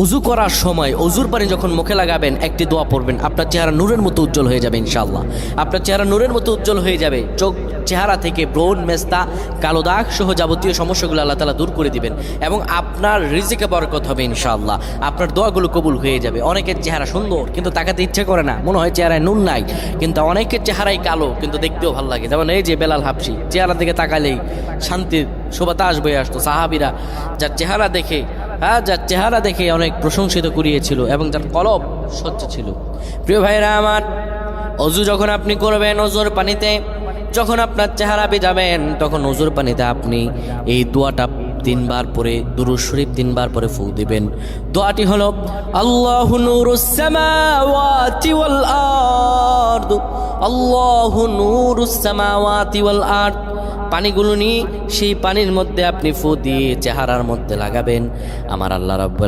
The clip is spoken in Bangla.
অজু করার সময় অজুর পানি যখন মুখে লাগাবেন একটি দোয়া পড়বেন, আপনার চেহারা নূরের মতো উজ্জ্বল হয়ে যাবে ইনশাআল্লাহ। আপনার চেহারা নূরের মতো উজ্জ্বল হয়ে যাবে, চেহারা থেকে ব্রণ, মেস্তা, কালো দাগ সহ যাবতীয় সমস্যাগুলো আল্লাহ তাআলা দূর করে দিবেন এবং আপনার রিজিকে বরকত হবে ইনশাআল্লাহ। আপনার দোয়াগুলো কবুল হয়ে যাবে। অনেকের চেহারা সুন্দর কিন্তু তাকাতে ইচ্ছে করে না, মনে হয় চেহারায় নুন নাই, কিন্তু অনেকের চেহারাই কালো কিন্তু দেখতেও ভালো লাগে। যেমন এই যে বেলাল হাবশি, চেহারা দিকে তাকালেই শান্তির সুবাতাস বয়ে আসতো। সাহাবীরা যার চেহারা দেখে অনেক প্রশংসিত করিয়েছিল এবং যার কলব স্বচ্ছ ছিল। প্রিয় ভাইরা আমার, অজু যখন আপনি করবেন, অজুর পানিতে যখন আপনার চেহারা ভিজাবেন, তখন অজুর পানিতে আপনি এই দোয়াটা 3 বার পরে, দুরূদ শরীফ 3 বার পরে ফু দিবেন। দোয়াটি হলো আল্লাহু নূরুস সামাওয়াতি ওয়াল আরদ, আল্লাহু নূরুস সামাওয়াতি ওয়াল আরদ। পানিগুলো নিয়ে সেই পানির মধ্যে আপনি ফু দিয়ে চেহারার মধ্যে লাগাবেন। আমার আল্লাহ রাব্বুল